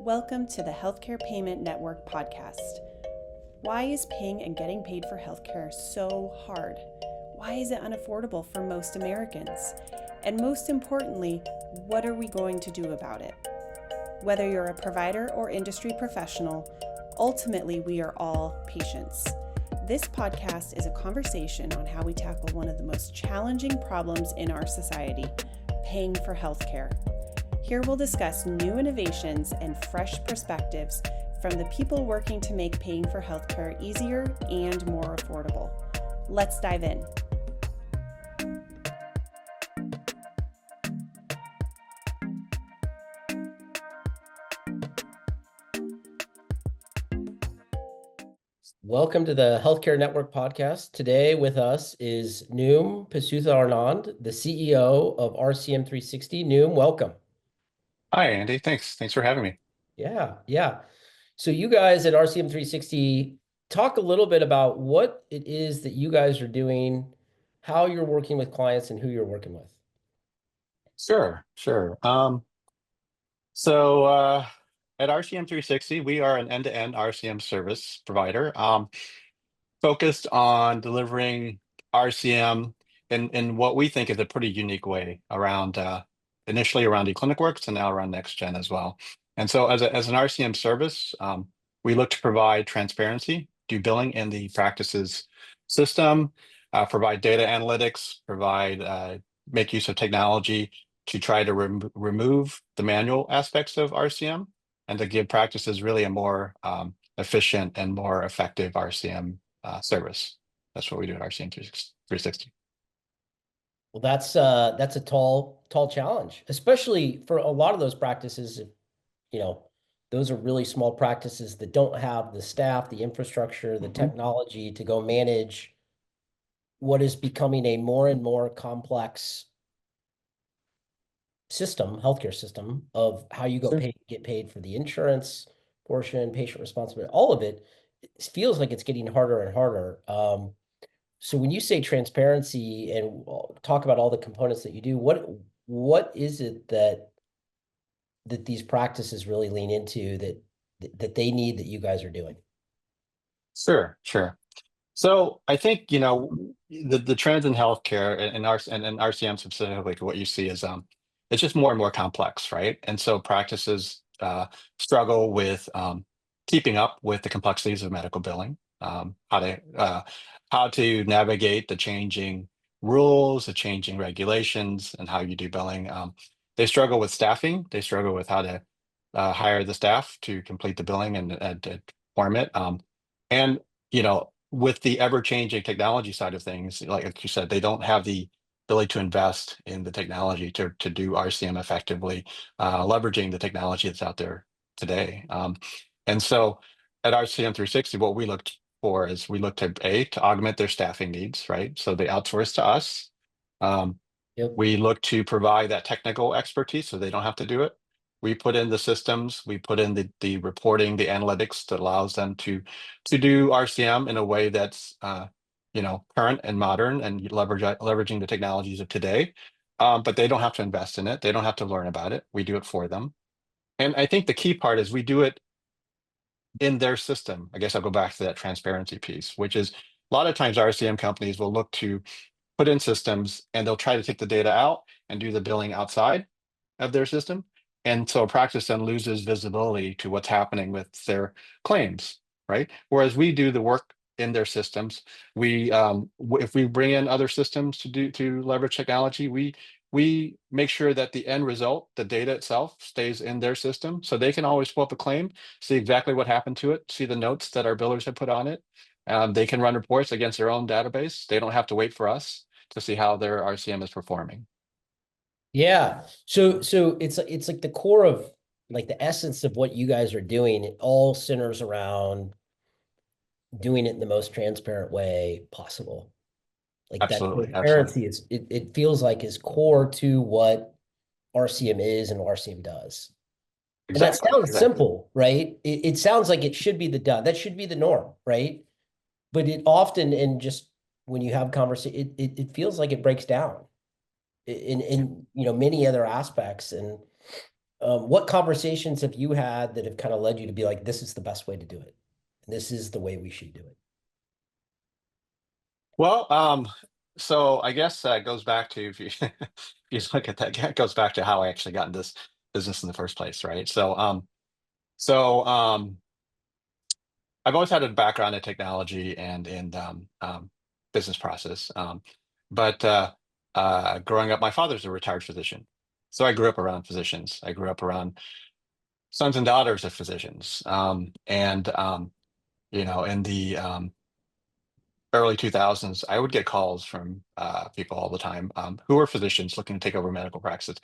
Welcome to the Healthcare Payment Network podcast. Why is paying and getting paid for healthcare so hard? Why is it unaffordable for most Americans? And most importantly, what are we going to do about it? Whether you're a provider or industry professional, ultimately we are all patients. This podcast is a conversation on how we tackle one of the most challenging problems in our society, paying for healthcare. Here we'll discuss new innovations and fresh perspectives from the people working to make paying for healthcare easier and more affordable. Let's dive in. Welcome to the Healthcare Network podcast. Today with us is Num Pisutha-Arnond, the CEO of RCM 360. Num, welcome. Hi, Andy. Thanks for having me. Yeah. So you guys at RCM 360, talk a little bit about what it is that you guys are doing, how you're working with clients, and who you're working with. Sure. At RCM 360, we are an end-to-end RCM service provider, focused on delivering RCM in what we think is a pretty unique way around initially around eClinicalWorks and now around NextGen as well. And so as an RCM service, we look to provide transparency, do billing in the practices system, provide data analytics, make use of technology to try to remove the manual aspects of RCM and to give practices really a more efficient and more effective RCM service. That's what we do at RCM 360. Well, that's a tall challenge, especially for a lot of those practices. Those are really small practices that don't have the staff, the infrastructure, the technology to go manage what is becoming a more and more complex healthcare system of how you get paid for the insurance portion, patient responsibility, all of it. It feels like it's getting harder and harder. So when you say transparency and talk about all the components that you do, what is it that these practices really lean into that they need that you guys are doing? Sure. So I think the trends in healthcare and RCM specifically, what you see is it's just more and more complex, right? And so practices struggle with keeping up with the complexities of medical billing, how to navigate the changing rules, the changing regulations, and how you do billing. They struggle with staffing. They struggle with how to hire the staff to complete the billing and to perform it. And with the ever-changing technology side of things, like you said, they don't have the ability to invest in the technology to do RCM effectively, leveraging the technology that's out there today. And so at RCM 360, what we looked for is we looked to augment their staffing needs, right? So they outsource to us. We look to provide that technical expertise so they don't have to do it. We put in the systems, we put in the reporting, the analytics that allows them to do RCM in a way that's current and modern and leveraging the technologies of today. But they don't have to invest in it. They don't have to learn about it. We do it for them. And I think the key part is we do it in their system. I guess I'll go back to that transparency piece, which is a lot of times RCM companies will look to put in systems and they'll try to take the data out and do the billing outside of their system. And so a practice then loses visibility to what's happening with their claims, right? Whereas we do the work in their systems. If we bring in other systems to leverage technology, we make sure that the end result, the data itself, stays in their system, so they can always pull up a claim, see exactly what happened to it, see the notes that our billers have put on it. They can run reports against their own database. They don't have to wait for us to see how their RCM is performing. Yeah. So it's like the core of like the essence of what you guys are doing. It all centers around doing it in the most transparent way possible. Like Absolutely, that transparency it feels like is core to what RCM is and RCM does. And that sounds simple, right? It sounds like it should be that should be the norm, right? But it often, and just when you have conversation, it feels like it breaks down in many other aspects. And What conversations have you had that have kind of led you to be like, this is the best way to do it? This is the way we should do it. Well, so I guess that goes back to if you if you look at that, it goes back to how I actually got in this business in the first place, right? So I've always had a background in technology and in business process. But growing up, my father's a retired physician, so I grew up around physicians. I grew up around sons and daughters of physicians, in the early 2000s, I would get calls from people all the time who were physicians looking to take over medical practice,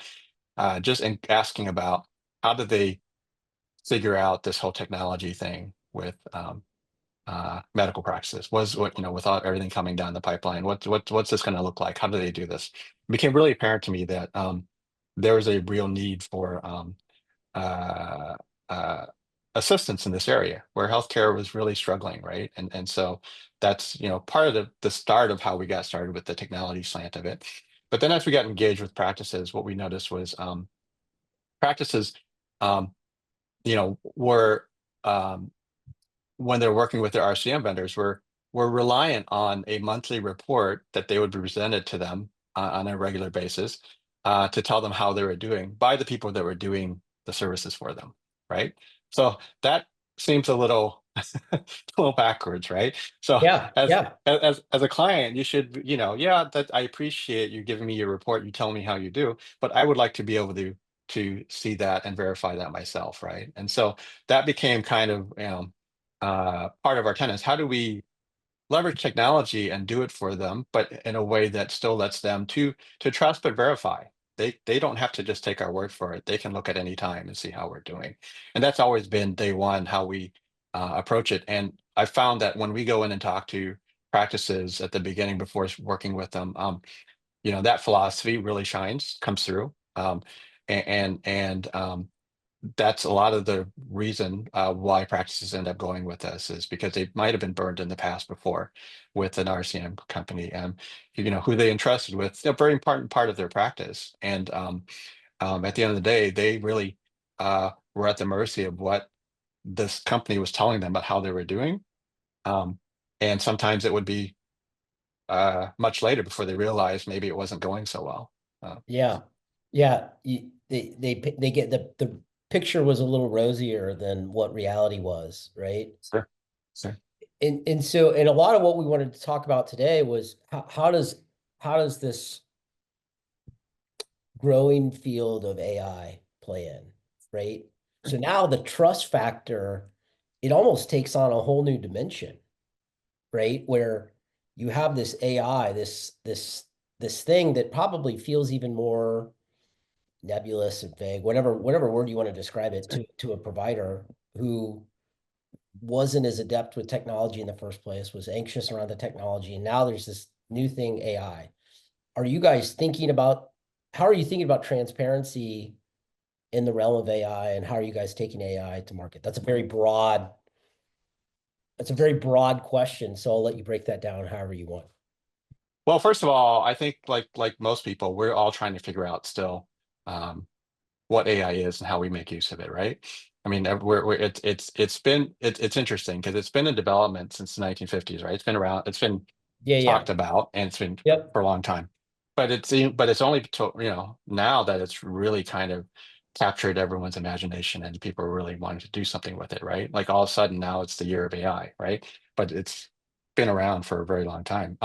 asking about how did they figure out this whole technology thing with medical practices. Was what without everything coming down the pipeline, what's this going to look like? How do they do this? It became really apparent to me that there was a real need for uh, uh, assistance in this area where healthcare was really struggling, right? And so that's part of the start of how we got started with the technology slant of it. But then as we got engaged with practices, what we noticed was practices, um, were um, when they're working with their RCM vendors, were reliant on a monthly report that they would be presented to them on a regular basis to tell them how they were doing by the people that were doing the services for them, right? So that seems a little a little backwards, right? So Yeah, as yeah, as a client, you should, yeah, that I appreciate you giving me your report, you tell me how you do, but I would like to be able to see that and verify that myself, right? And so that became kind of part of our tenants. How do we leverage technology and do it for them, but in a way that still lets them to trust but verify? They don't have to just take our word for it. They can look at any time and see how we're doing. And that's always been day one how we approach it. And I found that when we go in and talk to practices at the beginning before working with them, that philosophy really shines, comes through. And that's a lot of the reason why practices end up going with us is because they might have been burned in the past before with an RCM company, and who they entrusted with a very important part of their practice. And at the end of the day, they really were at the mercy of what this company was telling them about how they were doing. Um, and sometimes it would be much later before they realized maybe it wasn't going so well. yeah, yeah. They get the picture was a little rosier than what reality was, right? Sure, sure. And a lot of what we wanted to talk about today was how does this growing field of AI play in, right? So now the trust factor, it almost takes on a whole new dimension, right? Where you have this AI, this thing that probably feels even more nebulous and vague, whatever word you want to describe it to a provider who wasn't as adept with technology in the first place, was anxious around the technology, and now there's this new thing, AI. Are you guys thinking about how are you thinking about transparency in the realm of AI, and how are you guys taking AI to market? That's a very broad question, so I'll let you break that down however you want. Well, first of all, I think like most people, we're all trying to figure out still um, what AI is and how we make use of it, right? I mean, it's interesting because it's been in development since the 1950s, right? It's been around, it's been Yeah, yeah. talked about, and it's been Yep. for a long time. But it's only now that it's really kind of captured everyone's imagination and people are really wanting to do something with it, right? Like all of a sudden now it's the year of AI, right? But it's been around for a very long time.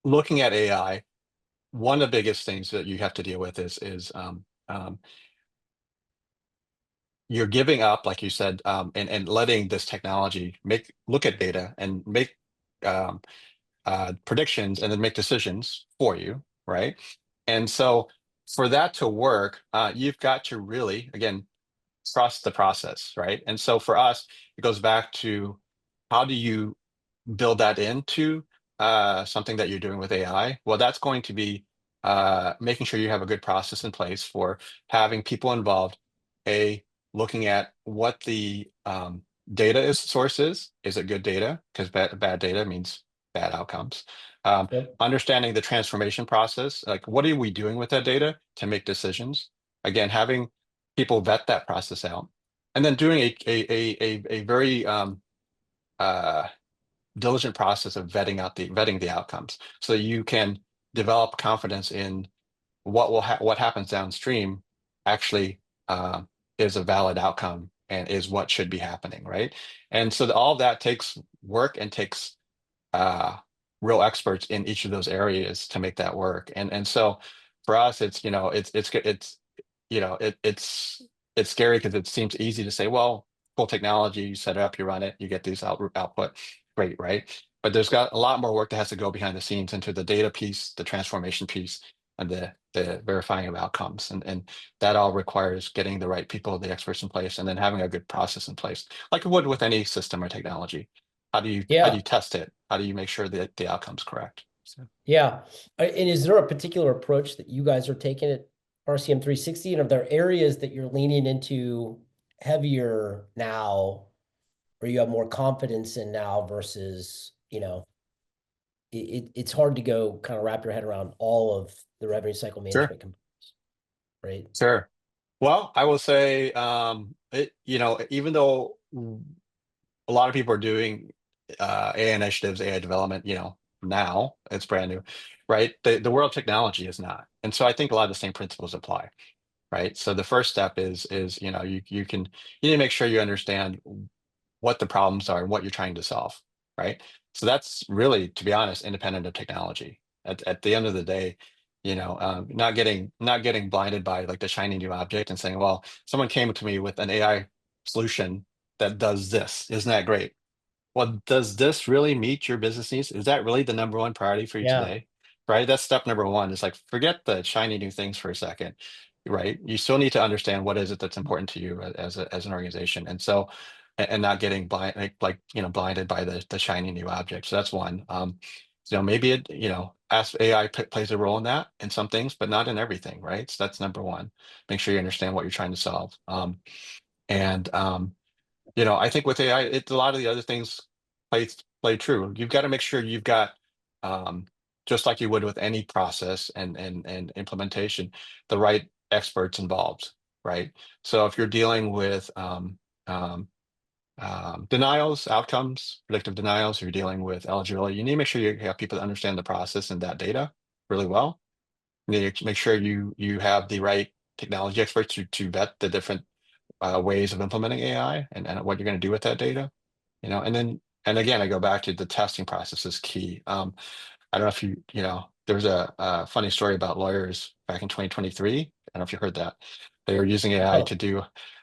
Looking at AI, one of the biggest things that you have to deal with is you're giving up, like you said, and letting this technology look at data and make um, predictions and then make decisions for you, right? And so for that to work, you've got to really, again, trust the process, right? And so for us, it goes back to how do you build that into something that you're doing with AI? Well, that's going to be making sure you have a good process in place for having people involved, looking at what the data source is. Is it good data? Because bad data means bad outcomes. Yep. Understanding the transformation process, like what are we doing with that data to make decisions? Again, having people vet that process out, and then doing a very diligent process of vetting the outcomes, so you can develop confidence in what happens downstream actually is a valid outcome and is what should be happening, right? And so all that takes work and takes real experts in each of those areas to make that work. And so for us, it's it's scary because it seems easy to say, well, full technology, you set it up, you run it, you get these output, great, right? But there's got a lot more work that has to go behind the scenes into the data piece, the transformation piece, and the verifying of outcomes. And that all requires getting the right people, the experts in place, and then having a good process in place, like it would with any system or technology. How do you test it? How do you make sure that the outcome's correct? So. Yeah. And is there a particular approach that you guys are taking at RCM 360? And are there areas that you're leaning into heavier now, or you have more confidence in now versus, it's hard to go kind of wrap your head around all of the revenue cycle Sure. management components, right? Sure. Well, I will say, even though a lot of people are doing AI initiatives, AI development, now it's brand new, right? The world of technology is not. And so I think a lot of the same principles apply, right? So the first step is you need to make sure you understand what the problems are and what you're trying to solve, right? So that's really, to be honest, independent of technology. At the end of the day, not getting blinded by like the shiny new object and saying, well, someone came to me with an AI solution that does this. Isn't that great? Well, does this really meet your business needs? Is that really the number one priority for you today? Right? That's step number one. Is like, forget the shiny new things for a second, right? You still need to understand what is it that's important to you as an organization. And so, and not getting blinded by the shiny new object. So that's one. Maybe ask AI plays a role in that in some things, but not in everything, right? So that's number one. Make sure you understand what you're trying to solve. And I think with AI, it's a lot of the other things play true. You've got to make sure you've got, just like you would with any process and implementation, the right experts involved, right? So if you're dealing with denials, outcomes, predictive denials, if you're dealing with eligibility, you need to make sure you have people that understand the process and that data really well. You need to make sure you have the right technology experts to vet the different ways of implementing AI and what you're going to do with that data, and again, I go back to the testing process is key. I don't know if there was a funny story about lawyers back in 2023. I don't know if you heard that. They were using AI to do,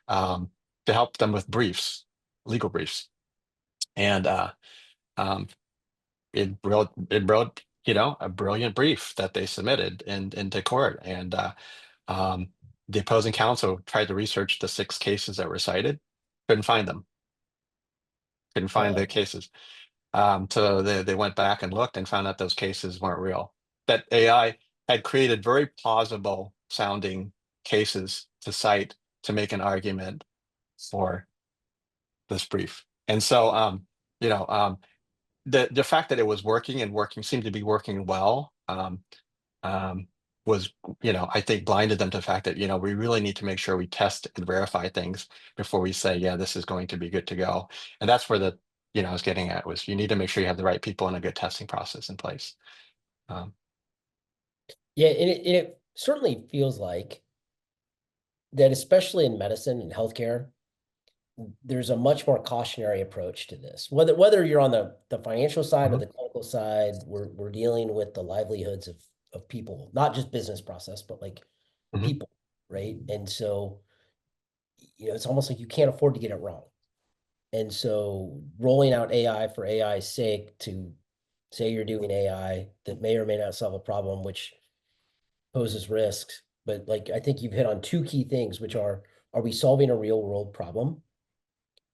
to help them with briefs, legal briefs. And it wrote, a brilliant brief that they submitted into court. And the opposing counsel tried to research the 6 cases that were cited, couldn't find them, couldn't find the cases. So they went back and looked and found out those cases weren't real. That AI had created very plausible sounding cases to cite to make an argument for this brief. And so, the fact that it was working and seemed to be working well, was, I think blinded them to the fact that, we really need to make sure we test and verify things before we say, yeah, this is going to be good to go. And that's where I was getting at was you need to make sure you have the right people and a good testing process in place. Yeah, and it certainly feels like that, especially in medicine and healthcare, there's a much more cautionary approach to this. Whether you're on the financial side or the clinical side, we're dealing with the livelihoods of people, not just business process, but like people, right? And so, it's almost like you can't afford to get it wrong. And so rolling out AI for AI's sake to say you're doing AI that may or may not solve a problem, which poses risks. But like, I think you've hit on 2 key things, which are we solving a real world problem?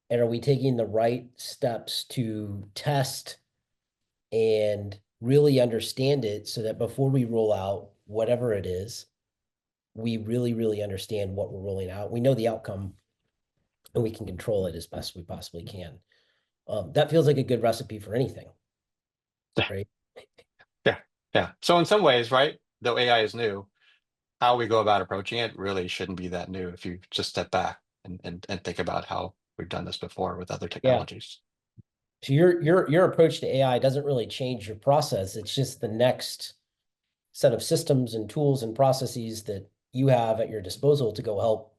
And are we taking the right steps to test and really understand it so that before we roll out whatever it is, we really, really understand what we're rolling out. We know the outcome and we can control it as best we possibly can. That feels like a good recipe for anything, right? Yeah. So in some ways, right, though AI is new, how we go about approaching it really shouldn't be that new if you just step back and think about how we've done this before with other Yeah. technologies. So your approach to AI doesn't really change your process. It's just the next set of systems and tools and processes that you have at your disposal to go help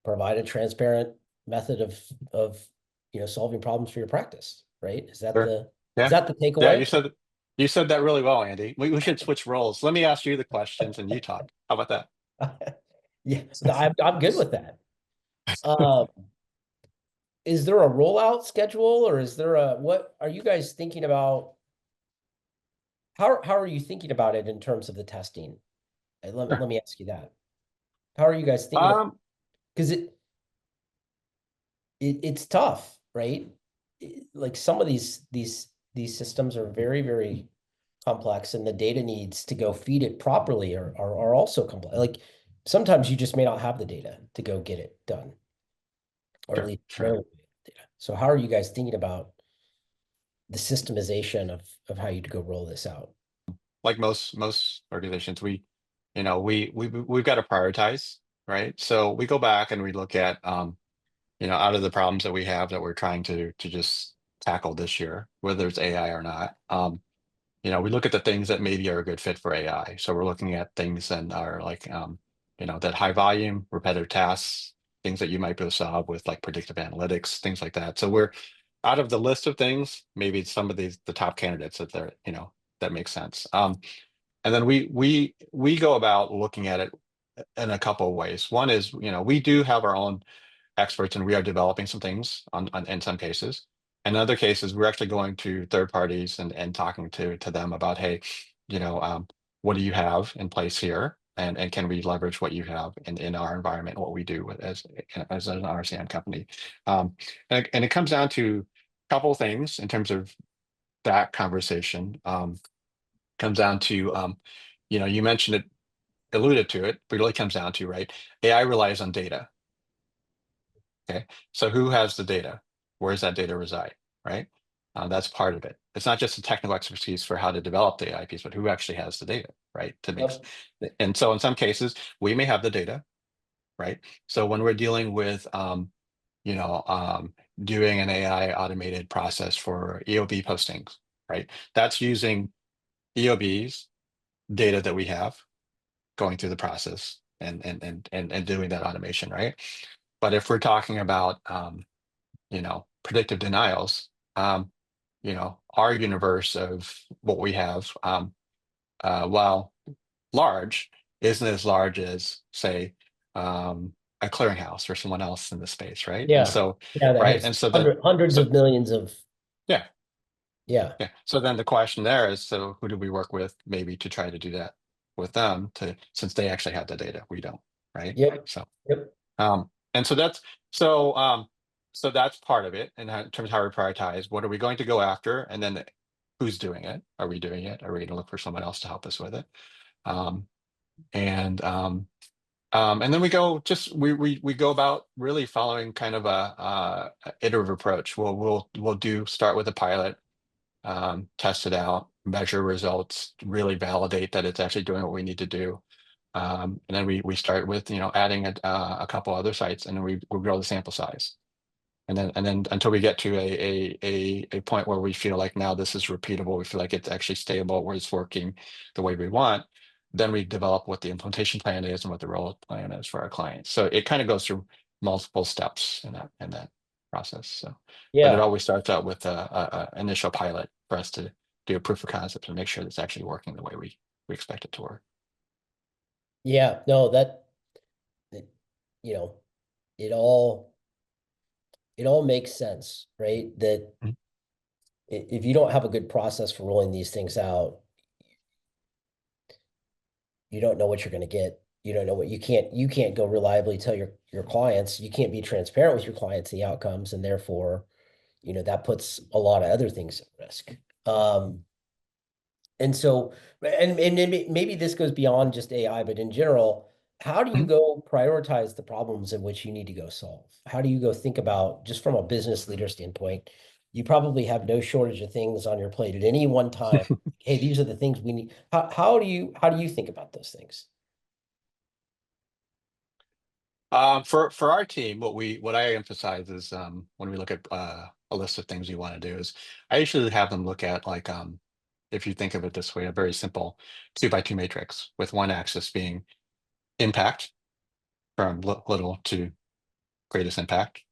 provide a transparent method of solving problems for your practice, right? Is that Sure. the Yeah. Yeah, takeaway? you said that really well, Andy. We should switch roles. Let me ask you the questions and you talk. How about that? Yeah, I'm good with that. Um, is there a rollout schedule, or is there what are you guys thinking about? How are you thinking about it in terms of the testing? Let Sure. me ask you that. How are you guys thinking about, Um, because it's tough, right? Like some of these systems are very, very complex, and the data needs to go feed it properly are also complex. Like sometimes you just may not have the data to go get it done, or at sure, least sure. rarely data. So how are you guys thinking about the systemization of how you go roll this out? Like most organizations, we've got to prioritize, right? So we go back and we look at out of the problems that we have that we're trying to just tackle this year, whether it's AI or not. We look at the things that maybe are a good fit for AI. So we're looking at things that are like that high volume, repetitive tasks, things that you might be able to solve with like predictive analytics, things like that. So we're out of the list of things, maybe some of the top candidates that they're, that makes sense. And then we go about looking at it in a couple of ways. One is, we do have our own experts and we are developing some things on in some cases. In other cases, we're actually going to third parties and talking to them about, hey, what do you have in place here? And can we leverage what you have in our environment, what we do as an RCM company? And it comes down to a couple of things in terms of that conversation. Comes down to, you mentioned it, alluded to it, but it really comes down to, right? AI relies on data. Okay, so who has the data? Where does that data reside, right? That's part of it. It's not just the technical expertise for how to develop the AI piece, but who actually has the data, right? Yep. And so in some cases, we may have the data, right? So when we're dealing with, you know, um, doing an AI automated process for EOB postings, right? That's using EOB's data that we have going through the process and doing that automation, right? But if we're talking about predictive denials, our universe of what we have, while large, isn't as large as, say, a clearinghouse or someone else in the space, right? And Yeah. so, Yeah, that right, has and so then, hundreds so of millions of, yeah, yeah. yeah. So then the question there is, so who do we work with maybe to try to do that with them since they actually have the data, we don't, right? Yep. So. Yep. And so so that's part of it, and in terms of how we prioritize, what are we going to go after, and then who's doing it? Are we doing it? Are we going to look for someone else to help us with it? Um, and and then we go about really following kind of a iterative approach. We'll start with a pilot, test it out, measure results, really validate that it's actually doing what we need to do. And then we start with adding a couple other sites, and then we grow the sample size, and then until we get to a point where we feel like now this is repeatable, we feel like it's actually stable, where it's working the way we want. Then we develop what the implementation plan is and what the rollout plan is for our clients. So it kind of goes through multiple steps in that process. So, but it Yeah. always starts out with a initial pilot for us to do a proof of concept and make sure it's actually working the way we expect it to work. Yeah. No, you know, it all makes sense, right? That Mhm. if you don't have a good process for rolling these things out, you don't know what you're going to get. You don't know what you can't go reliably tell your clients. You can't be transparent with your clients the outcomes, and therefore, that puts a lot of other things at risk. And so, and maybe this goes beyond just AI, but in general, how do you Mhm. go prioritize the problems in which you need to go solve? How do you go think about, just from a business leader standpoint, you probably have no shortage of things on your plate at any one time. Hey, these are the things we need. How do you think about those things? For our team, what I emphasize is when we look at a list of things we want to do is I usually have them look at like if you think of it this way, a very simple 2x2 matrix with one axis being impact from little to greatest impact,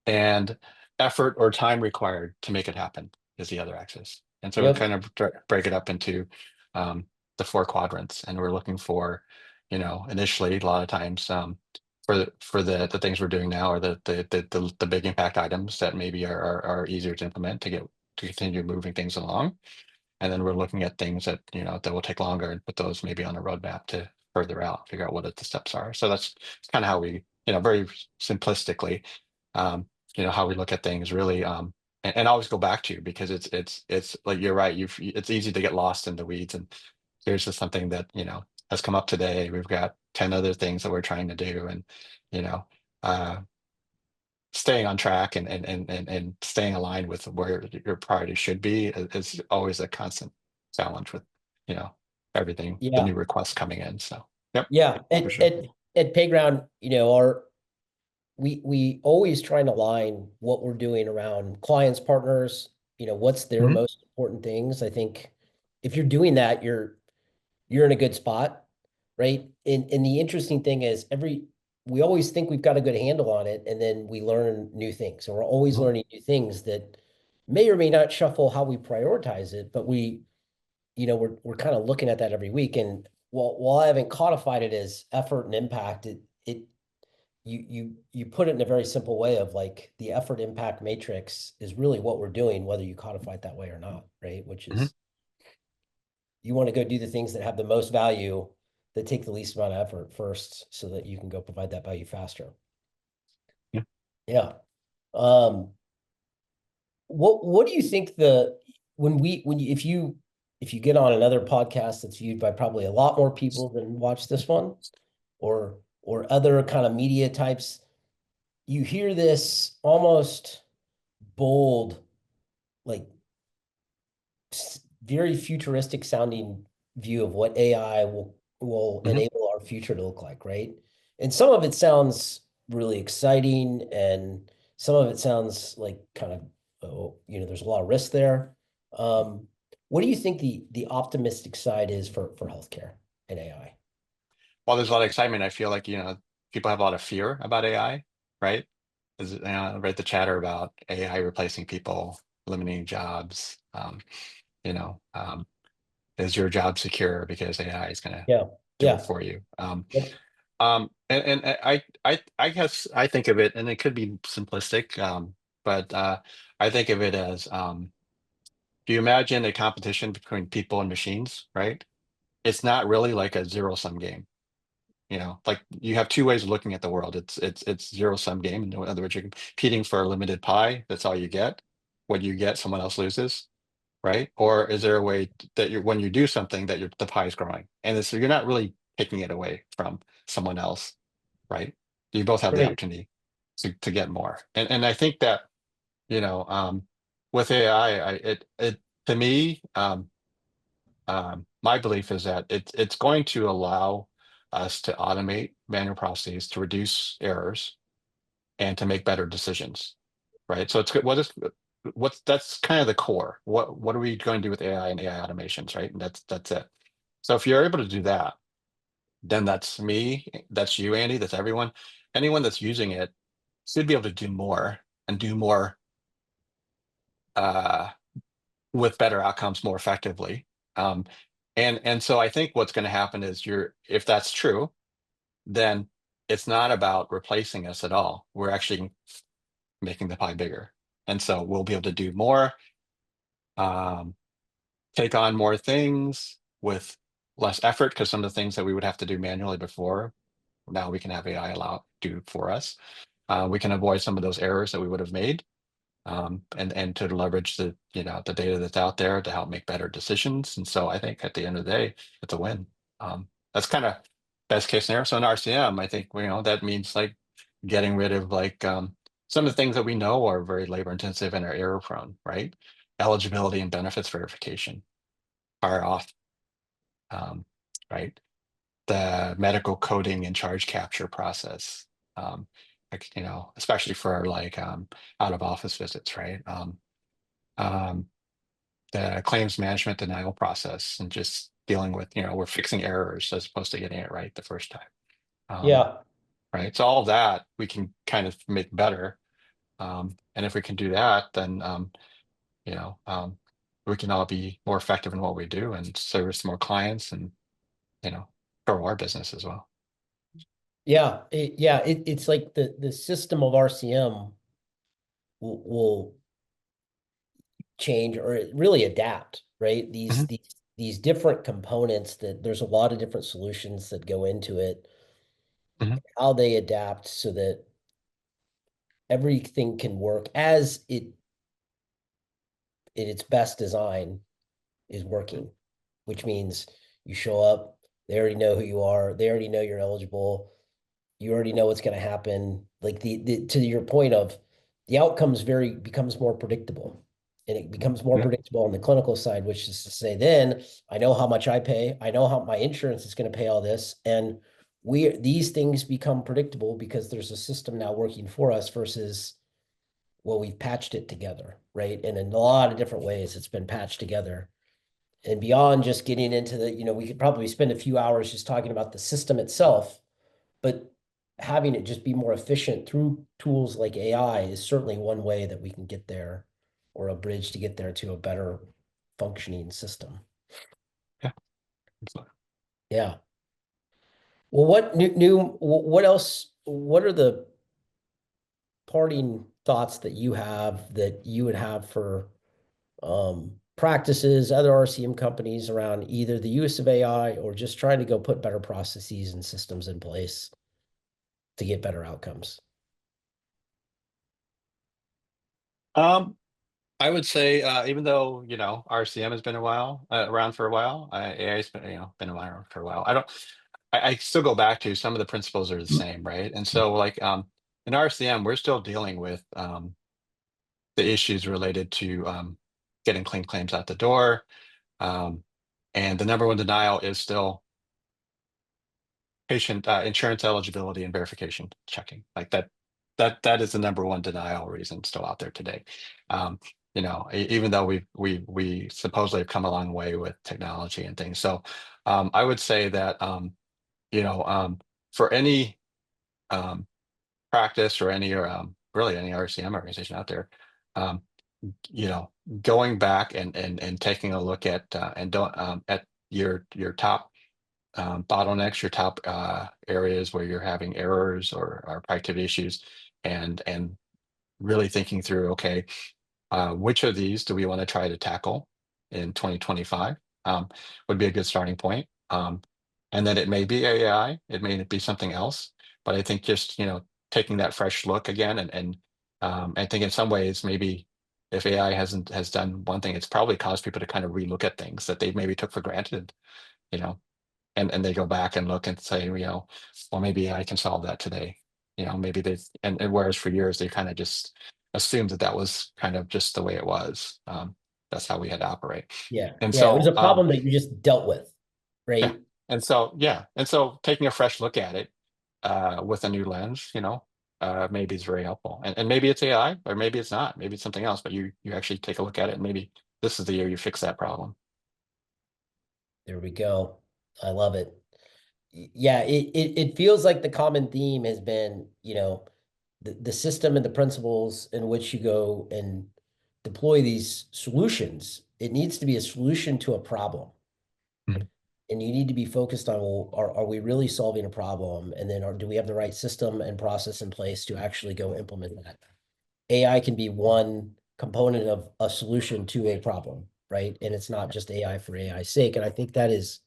and effort or time required to make it happen is the other axis. And so we Yep. kind of break it up into um, the 4 quadrants, and we're looking for, initially a lot of times for the things we're doing now are the big impact items that maybe are easier to implement to continue moving things along. And then we're looking at things that that will take longer and put those maybe on a roadmap to further out, figure out what the steps are. So that's kind of how we, very simplistically, um, how we look at things really, and always go back to, because it's like you're right, it's easy to get lost in the weeds. And here's just something that has come up today. We've got 10 other things that we're trying to do, and you know, uh, staying on track and staying aligned with where your priority should be is always a constant challenge with you know everything, the Yeah. new requests coming in. So yep, Yeah. for At sure. Payground, we always try and align what we're doing around clients, partners, what's their Mhm. most important things. I think if you're doing that, you're in a good spot, right? And the interesting thing is we always think we've got a good handle on it, and then we learn new things. And we're always Mhm. learning new things that may or may not shuffle how we prioritize it, but we're kind of looking at that every week. And while I haven't codified it as effort and impact, you put it in a very simple way of like the effort impact matrix is really what we're doing, whether you codify it that way or not, right? Which Mhm. is you want to go do the things that have the most value, that take the least amount of effort first, so that you can go provide that value faster. Yeah. Yeah. Um, what do you think if you get on another podcast that's viewed by probably a lot more people than watch this one, or other kind of media types, you hear this almost bold, like very futuristic sounding view of what AI will Mhm. enable our future to look like, right? And some of it sounds really exciting, and some of it sounds like kind of, oh, there's a lot of risk there. Um, what do you think the optimistic side is for healthcare and AI? While there's a lot of excitement, I feel like people have a lot of fear about AI, right? Right, the chatter about AI replacing people, eliminating jobs. You know, um, is your job secure because AI is going to Yeah, do it yeah, for you? yep, And I guess I think of it, and it could be simplistic, but I think of it as, do you imagine a competition between people and machines, right? It's not really like a zero sum game. Like you have two ways of looking at the world. It's zero sum game. In other words, you're competing for a limited pie. That's all you get. What you get, someone else loses, right? Or is there a way that when you do something that the pie is growing, and so you're not really taking it away from someone else, right? You both have the great. opportunity to get more. And I think that, you know, um, with AI, it to me, my belief is that it's going to allow us to automate manual processes, to reduce errors, and to make better decisions, right? So what's that's kind of the core. What are we going to do with AI and AI automations, right? And that's it. So if you're able to do that, then that's me, that's you, Andy, that's everyone. Anyone that's using it should be able to do more, and do more uh, with better outcomes more effectively. Um, and so I think what's going to happen is if that's true, then it's not about replacing us at all. We're actually making the pie bigger. And so we'll be able to do more, um, take on more things with less effort, because some of the things that we would have to do manually before, now we can have AI do for us. We can avoid some of those errors that we would have made, and to leverage the data that's out there to help make better decisions. And so I think at the end of the day, it's a win. That's kind of best case scenario. So in RCM, I think that means like getting rid of like some of the things that we know are very labor intensive and are error prone, right? Eligibility and benefits verification are off, um, right? the medical coding and charge capture process. Like, especially for like out of office visits, right? Um, the claims management denial process and just dealing with, we're fixing errors as opposed to getting it right the first time. Yeah. Right. So all of that we can kind of make better. And if we can do that, then, you know, um, we can all be more effective in what we do and service more clients and, grow our business as well. Yeah. It's like the system of RCM will change or really adapt, right? Mhm. These different components that there's a lot of different solutions that go into it, Mhm. how they adapt so that everything can work as it in its best design is working, which means you show up, they already know who you are, they already know you're eligible, you already know what's going to happen. Like the to your point of the outcomes becomes more predictable. And it becomes more Yeah. predictable on the clinical side, which is to say, then I know how much I pay, I know how my insurance is going to pay all this, and these things become predictable because there's a system now working for us versus, well, we've patched it together, right? And in a lot of different ways, it's been patched together. And beyond just getting into we could probably spend a few hours just talking about the system itself, but having it just be more efficient through tools like AI is certainly one way that we can get there, or a bridge to get there to a better functioning system. Yeah. Excellent. Yeah. Well, what else, what are the parting thoughts that you have that you would have for practices, other RCM companies around either the use of AI or just trying to go put better processes and systems in place to get better outcomes? Um, I would say, even though, RCM has been around for a while, AI has been around for a while. I still go back to some of the principles are the same, right? And so like, in RCM, we're still dealing with, the issues related to, getting clean claims out the door. Um, and the number one denial is still patient insurance eligibility and verification checking. Like that is the number one denial reason still out there today. Um, even though we supposedly have come a long way with technology and things. So I would say that you know for any um, practice or any or really any RCM organization out there, um, you know, going back and taking a look at and don't at your top bottlenecks, your top areas where you're having errors or productivity issues, and really thinking through, okay, which of these do we want to try to tackle in 2025? Would be a good starting point. And then it may be AI, it may be something else, but I think just taking that fresh look again, and I think in some ways maybe if AI has done one thing, it's probably caused people to kind of relook at things that they maybe took for granted, you know, and they go back and look and say, well, maybe I can solve that today. Maybe they and whereas for years they kind of just assumed that that was kind of just the way it was. That's how we had to operate. Yeah. And Yeah. It was so, a problem that you just dealt with, yeah. right? And so taking a fresh look at it with a new lens, maybe it's very helpful. And maybe it's AI, or maybe it's not. Maybe it's something else. But you actually take a look at it, and maybe this is the year you fix that problem. There we go. I love it. Yeah, it feels like the common theme has been, the system and the principles in which you go and deploy these solutions. It needs to be a solution to a problem. Mhm. And you need to be focused on, well, are we really solving a problem? And then do we have the right system and process in place to actually go implement that? AI can be one component of a solution to a problem, right? And it's not just AI for AI's sake. And I think that is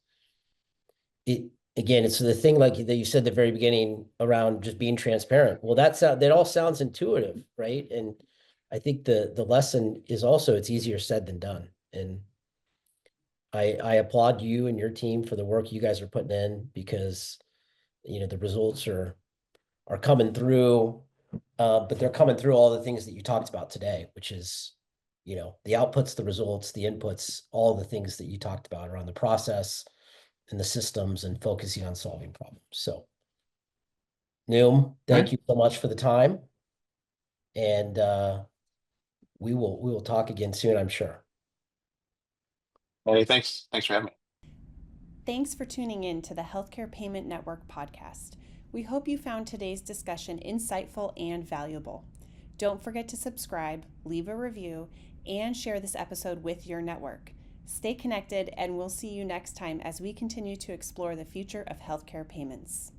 it. Again, it's the thing like that you said at the very beginning around just being transparent. Well, that all sounds intuitive, right? And I think the lesson is also it's easier said than done. And I applaud you and your team for the work you guys are putting in because the results are coming through, but they're coming through all the things that you talked about today, which is the outputs, the results, the inputs, all the things that you talked about around the process, and the systems and focusing on solving problems. So, Num, thank Right. you so much for the time. And we will talk again soon, I'm sure. Hey, thanks for having me. Thanks for tuning in to the Healthcare Payment Network podcast. We hope you found today's discussion insightful and valuable. Don't forget to subscribe, leave a review, and share this episode with your network. Stay connected, and we'll see you next time as we continue to explore the future of healthcare payments.